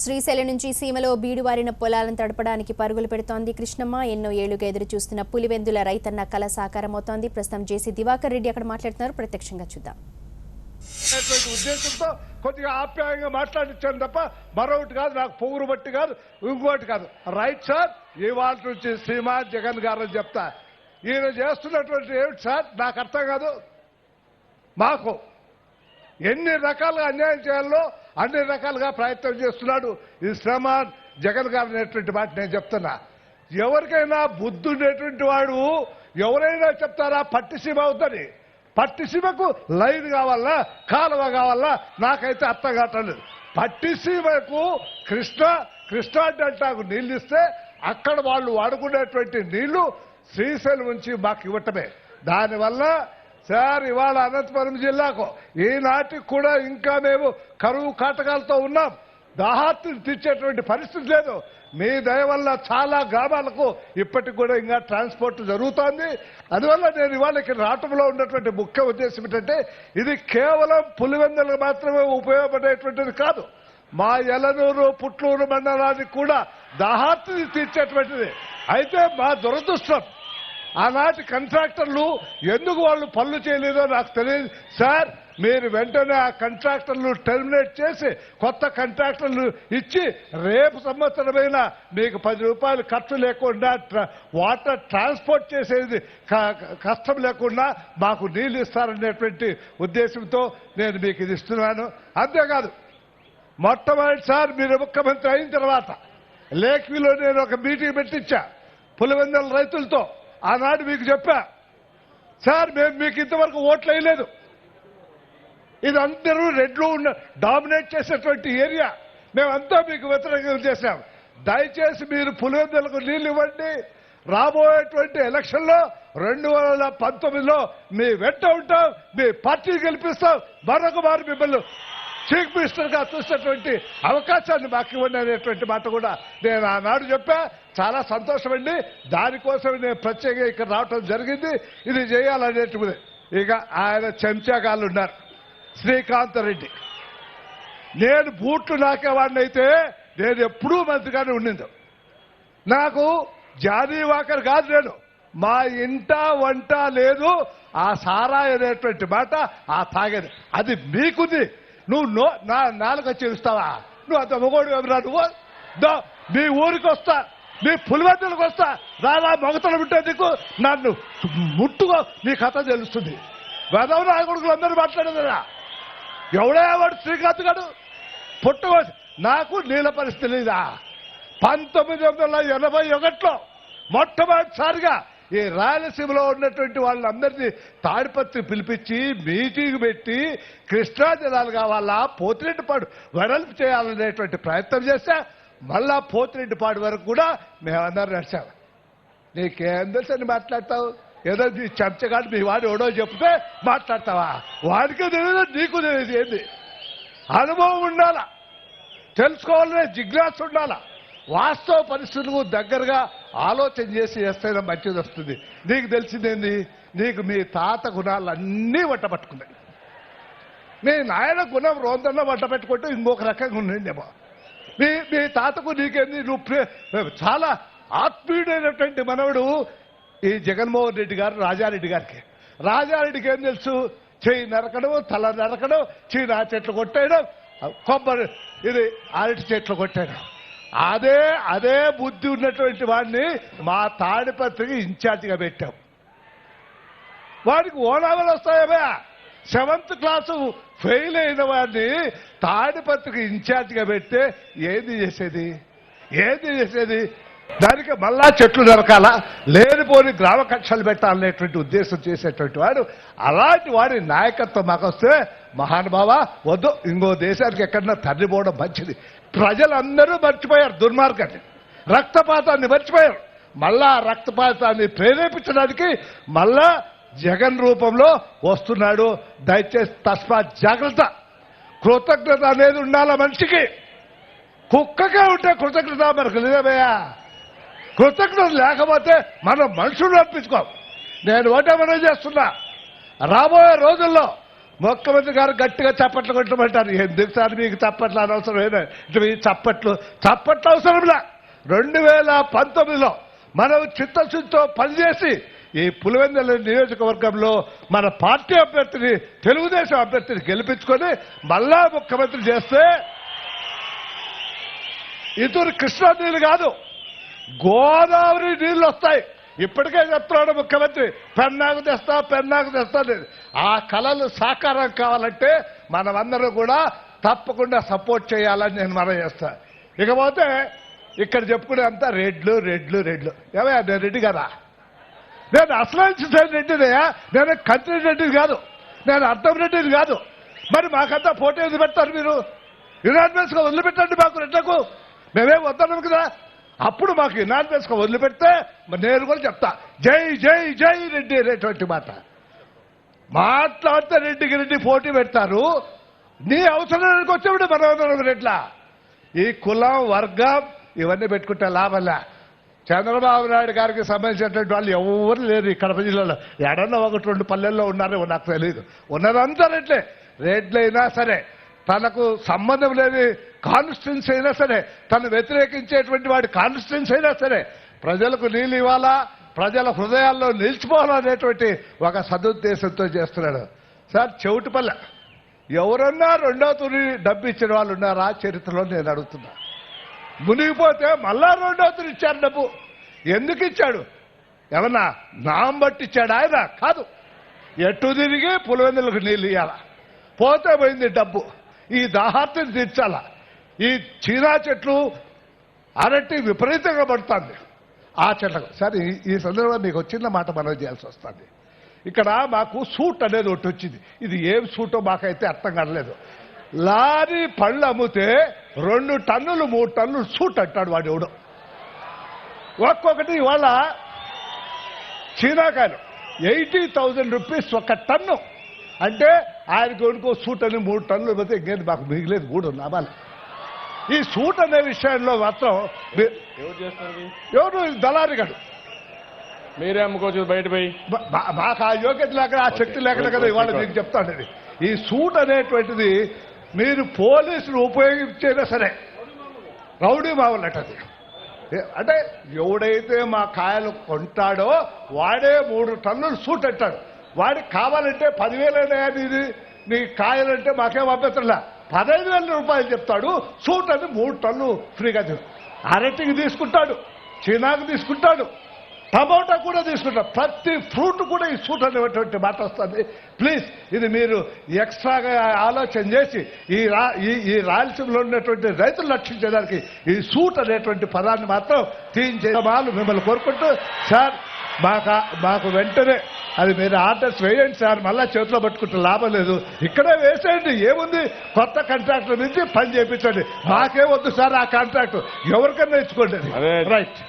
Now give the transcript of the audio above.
శ్రీశైలం నుంచి సీమలో బీడువారిన పొలాలను తడపడానికి పరుగులు పెడుతోంది కృష్ణమ్మ. ఎన్నో ఏళ్లుగా ఎదురు చూస్తున్న పులివెందుల రైతన్న కళ సాకారమవుతోంది. ప్రస్తుతం జేసీ దివాకర్ రెడ్డి అక్కడ మాట్లాడుతున్నారు. ప్రత్యక్షంగా చూద్దాం. ఉద్దేశంతో కొద్దిగా ఆప్యాయంగా మాట్లాడించాను తప్ప మరొకటి కాదు, నాకు పొగురు బట్టి కాదు, ఇంకోటి కాదు. రైట్ సార్, ఇవాళ నుంచి సీమా జగన్ గారు చెప్తా, ఈయన చేస్తున్నటువంటి ఏమిటి సార్ నాకు అర్థం కాదు. మాకు ఎన్ని రకాలుగా అన్యాయం చేయాలో అన్ని రకాలుగా ప్రయత్నం చేస్తున్నాడు ఈ శ్రమ జగన్ గారు అనేటువంటి మాట నేను చెప్తున్నా. ఎవరికైనా బుద్ధి ఉండేటువంటి వాడు ఎవరైనా చెప్తారా పట్టిసీమ అవుతుంది. పట్టిసీమకు లైన్ కావాలా, కాలువ కావాలా, నాకైతే అర్థం కావట్లేదు. పట్టిసీమకు కృష్ణా డెల్టాకు నీళ్ళు ఇస్తే అక్కడ వాళ్ళు వాడుకునేటువంటి నీళ్లు శ్రీశైలం నుంచి మాకు ఇవ్వటమే. దానివల్ల సార్ ఇవాళ అనంతపురం జిల్లాకు ఈనాటికి కూడా ఇంకా మేము కరువు కాటకాలతో ఉన్నాం. దాహార్తిని తీర్చేటువంటి పరిస్థితి లేదు. మీ దయ వల్ల చాలా గ్రామాలకు ఇప్పటికి కూడా ఇంకా ట్రాన్స్పోర్ట్ జరుగుతోంది. అందువల్ల నేను ఇవాళ ఇక్కడ రావటంలో ఉన్నటువంటి ముఖ్య ఉద్దేశం ఏంటంటే ఇది కేవలం పులివెందులకు మాత్రమే ఉపయోగపడేటువంటిది కాదు, మా యలనూరు పుట్లూరు మండలానికి కూడా దాహార్తిని తీర్చేటువంటిది. అయితే మా దురదృష్టం ఆనాటి కాంట్రాక్టర్లు ఎందుకు వాళ్ళు పనులు చేయలేదో నాకు తెలియదు సార్. మీరు వెంటనే ఆ కాంట్రాక్టర్లు టెర్మినేట్ చేసి కొత్త కాంట్రాక్టర్లు ఇచ్చి రేపు సంవత్సరమైనా మీకు 10 రూపాయలు ఖర్చు లేకుండా వాటర్ ట్రాన్స్పోర్ట్ చేసేది కష్టం లేకుండా మాకు నీళ్లు ఇస్తారనేటువంటి ఉద్దేశంతో నేను మీకు ఇది ఇస్తున్నాను. అంతేకాదు, మొట్టమొదటిసారి మీరు ముఖ్యమంత్రి అయిన తర్వాత లేక్వీలో నేను ఒక మీటింగ్ పెట్టించా పులివెందుల రైతులతో. ఆనాడు మీకు చెప్పా సార్, మేము మీకు ఇంతవరకు ఓట్లు వేయలేదు, ఇది అందరూ రెడ్లు డామినేట్ చేసేటువంటి ఏరియా, మేమంతా మీకు వ్యతిరేకంగా చేశాం. దయచేసి మీరు పులివెందులకు నీళ్లు ఇవ్వండి. రాబోయేటువంటి ఎలక్షన్లో 2019లో మీ వెంట ఉంటాం, మీ పార్టీ గెలిపిస్తాం, మరొక మారు మిమ్మల్ని చీఫ్ మినిస్టర్ గా చూసేటువంటి అవకాశాన్ని మాకు ఇవ్వండి అనేటువంటి మాట కూడా నేను ఆనాడు చెప్పా. చాలా సంతోషం అండి. దానికోసం నేను ప్రత్యేకంగా ఇక్కడ రావటం జరిగింది. ఇది చేయాలనేటువంటి ఇక ఆయన చెంచాగాళ్ళు ఉన్నారు శ్రీకాంత్ రెడ్డి. నేను బూట్లు నాకేవాడిని అయితే నేను ఎప్పుడూ మంచిగానే ఉండింది. నాకు జానీ వాకర్ కాదు, నేను మా ఇంట వంట లేదు ఆ సారా అనేటువంటి మాట ఆ తాగేది అది మీకుంది. నువ్వు నా నాలుక చేస్తావా? నువ్వు అంత మొగోడు ఎవరా? నువ్వు మీ ఊరికి వస్తా, మీ పులివెందులకు వస్తా, రాలా మొగతలు ఉంటే నీకు నన్ను ముట్టుకో, నీ కథ తెలుస్తుంది. వెదవ నాయకుడుకులు అందరూ మాట్లాడేదా? ఎవడే వాడు శ్రీకాంత్ గారు పుట్టుకో. నాకు నీళ్ళ పరిస్థితి లేదా? 1981లో మొట్టమొదటిసారిగా ఈ రాయలసీమలో ఉన్నటువంటి వాళ్ళందరినీ తాడిపత్రి పిలిపించి మీటింగ్ పెట్టి కృష్ణా జలాలు కావాలా, పోతిరెడ్డిపాడు వెడల్పు చేయాలనేటువంటి ప్రయత్నం చేశా. మళ్ళా పోతిరెడ్డిపాడు వరకు కూడా మేమందరం నడిచాం. నీకేం తెలుసు అని మాట్లాడతావు? ఏదో నీ చెంచగాడు మీ వాడు ఎవడో చెప్తే మాట్లాడతావా? వాడికే తెలియదు, నీకు తెలియదు. ఏంది అనుభవం ఉండాలా, తెలుసుకోవాలనే జిజ్ఞాస ఉండాలా, వాస్తవ పరిస్థితులకు దగ్గరగా ఆలోచన చేసి చేస్తేనే మంచిది వస్తుంది. నీకు తెలిసిందేంది? నీకు మీ తాత గుణాలన్నీ వట్టపట్టుకున్నాయి. మీ నాయన గుణం రోందన్న వట్టపెట్టుకుంటూ ఇంకొక రకంగా ఉండిందేమో. మీ తాతకు నీకేంది? నువ్వు చాలా ఆత్మీయుడైనటువంటి మనవడు ఈ జగన్మోహన్ రెడ్డి గారు రాజారెడ్డికి ఏం తెలుసు? చెయ్యి నరకడం, తల నరకడం, చీనా చెట్లు కొట్టేయడం, కొబ్బరి ఇది అరటి చెట్లు కొట్టేయడం. అదే బుద్ధి ఉన్నటువంటి వాడిని మా తాడిపత్రికి ఇన్ఛార్జిగా పెట్టాం. వాడికి ఓనావలు వస్తాయా? 7th క్లాసు ఫెయిల్ అయిన వాడిని తాడిపత్రికి ఇన్ఛార్జిగా పెడితే ఏది చేసేది? దానికి మళ్ళా చెట్లు నరకాలా, లేనిపోని గ్రామ కక్షలు పెట్టాలనేటువంటి ఉద్దేశం చేసేటువంటి వాడు. అలాంటి వాడి నాయకత్వం మాకు వస్తే మహానుభావ వద్దు, ఇంకో దేశానికి ఎక్కడన్నా తరలిపోవడం మంచిది. ప్రజలందరూ మర్చిపోయారు దుర్మార్గాన్ని, రక్తపాతాన్ని మర్చిపోయారు. మళ్ళా రక్తపాతాన్ని ప్రేరేపించడానికి మళ్ళా జగన్ రూపంలో వస్తున్నాడు. దయచేసి తస్మాత్ జాగ్రత్త. కృతజ్ఞత అనేది ఉండాల మనిషికి. కుక్కకే ఉంటే కృతజ్ఞత మనకు లేదయ్యా. కృతజ్ఞత లేకపోతే మనం మనుషులు అర్పించుకోం. నేను ఒకటే మనం చేస్తున్నా, రాబోయే రోజుల్లో ముఖ్యమంత్రి గారు గట్టిగా చప్పట్లు కొట్టమంటారు. ఎందుకు సార్ మీకు చప్పట్లు అనవసరం ఏదో మీ చప్పట్లు అవసరంలా. 2019లో మనం చిత్తశుద్ధితో పనిచేసి ఈ పులివెందుల నియోజకవర్గంలో మన పార్టీ అభ్యర్థిని, తెలుగుదేశం అభ్యర్థిని గెలిపించుకొని మళ్ళా ముఖ్యమంత్రి చేస్తే ఇతరు కృష్ణా నీళ్ళు కాదు, గోదావరి నీళ్లు వస్తాయి. ఇప్పటికే చెప్తున్నాడు ముఖ్యమంత్రి, పెన్నాకు తెస్తా లేదు. ఆ కళలు సాకారం కావాలంటే మనమందరం కూడా తప్పకుండా సపోర్ట్ చేయాలని నేను మనం చేస్తా. ఇకపోతే ఇక్కడ చెప్పుకునే అంతా రెడ్లు. ఏమయ్యా, నేను రెడ్డి కదా, నేను అసలు రెడ్డినయ్యా, నేను కంత్రి రెడ్డిని కాదు, నేను అర్థం రెడ్డిని కాదు. మరి మాకంతా పోటీ ఎందుకు పెడతారు మీరు? యునానిమస్గా వదిలిపెట్టండి మాకు రెడ్లకు, మేమేం వద్దన్నాం కదా. అప్పుడు మాకు యునానిమస్గా వదిలిపెడితే నేను కూడా చెప్తా జై జై జై రెడ్డి అనేటువంటి మాట మాట్లాడితే రెడ్డి పోటీ పెడతారు. నీ అవసరానికి వచ్చేప్పుడు మనం రెడ్లా. ఈ కులం, వర్గం ఇవన్నీ పెట్టుకుంటే లాభంలే. చంద్రబాబు నాయుడు గారికి సంబంధించినటువంటి వాళ్ళు ఎవరు లేరు ఈ కడప జిల్లాలో. ఎడన్నా 1-2 పల్లెల్లో ఉన్నారో నాకు తెలియదు. ఉన్నదంతా రెడ్లైనా సరే, తనకు సంబంధం లేని కాన్స్టిట్యున్సీ అయినా సరే, తను వ్యతిరేకించేటువంటి వాడి కాన్స్టిట్యున్సీ అయినా సరే, ప్రజలకు నీళ్ళు ఇవ్వాలా, ప్రజల హృదయాల్లో నిలిచిపోవాలనేటువంటి ఒక సదుద్దేశంతో చేస్తున్నాడు. సార్, చెవిటిపల్లె ఎవరన్నా 2వ తూరి డబ్బు ఇచ్చిన వాళ్ళు ఉన్నారా చరిత్రలో? నేను అడుగుతున్నా. మునిగిపోతే మళ్ళా 2వ తూరి ఇచ్చారు డబ్బు. ఎందుకు ఇచ్చాడు? ఏమన్నా నాం బట్టి ఇచ్చాడు ఆయన? కాదు. ఎటు తిరిగి పులివెందులకు నీళ్ళు ఇవ్వాలా, పోతే పోయింది డబ్బు. ఈ దాహార్తిని తీర్చాలా. ఈ చీనా చెట్లు, అరటి విపరీతంగా పడుతుంది ఆ చెట్లకు. సరే, ఈ సందర్భంగా మీకు చిన్న మాట మనం చేయాల్సి వస్తుంది. ఇక్కడ మాకు సూట్ అనేది ఒకటి వచ్చింది. ఇది ఏం సూటో మాకైతే అర్థం కావట్లేదు. లారీ పళ్ళు అమ్మితే 2 టన్నులు 3 టన్నులు సూట్ అంటాడు వాడు ఎవడు. ఒక్కొక్కటి ఇవాళ చీనాకాయలు 80,000 రూపీస్ ఒక టన్ను. అంటే ఆయనకు ఇంకో సూట్ అని 3 టన్నులు పోతే ఇంకేంటి మాకు మిగిలేదు 3 లాభాలు. ఈ సూట్ అనే విషయంలో మాత్రం ఎవరు దళారి గారు మీరే అమ్ముకోవచ్చు బయట పోయి. మాకు ఆ యోగ్యత లేక, ఆ శక్తి లేకుండా కదా ఇవాళ మీకు చెప్తాను. ఈ సూట్ అనేటువంటిది మీరు పోలీసులు ఉపయోగించైనా సరే రౌడీ మావులటది. అంటే ఎవడైతే మా కాయలు కొంటాడో వాడే 3 టన్నులు సూట్ అంటాడు. వాడికి కావాలంటే 10,000 నీ కాయలంటే మాకేం అభ్యంతరంలా, 15,000 రూపాయలు చెప్తాడు. సూట్ అని 3 టన్నులు ఫ్రీగా అరటికి తీసుకుంటాడు, చీనాకు తీసుకుంటాడు, టమోటా కూడా తీసుకుంటాడు. ప్రతి ఫ్రూట్ కూడా ఈ సూట్ అనేటువంటి మాట వస్తుంది. ప్లీజ్ ఇది మీరు ఎక్స్ట్రాగా ఆలోచన చేసి ఈ రాయలసీమలో ఉన్నటువంటి రైతులు రక్షించేదానికి ఈ సూట్ అనేటువంటి పదాన్ని మాత్రం తీయించేమాలు మిమ్మల్ని కోరుకుంటూ, సార్ మాకు వెంటనే అది మీరు ఆర్డర్స్ వేయండి సార్. మళ్ళా చేతిలో పట్టుకుంటే లాభం లేదు. ఇక్కడే వేసేయండి, ఏముంది, కొత్త కాంట్రాక్టర్ నుంచి పని చేయించండి. మాకే వద్దు సార్ ఆ కాంట్రాక్ట్, ఎవరికన్నా ఇచ్చుకోండి. రైట్.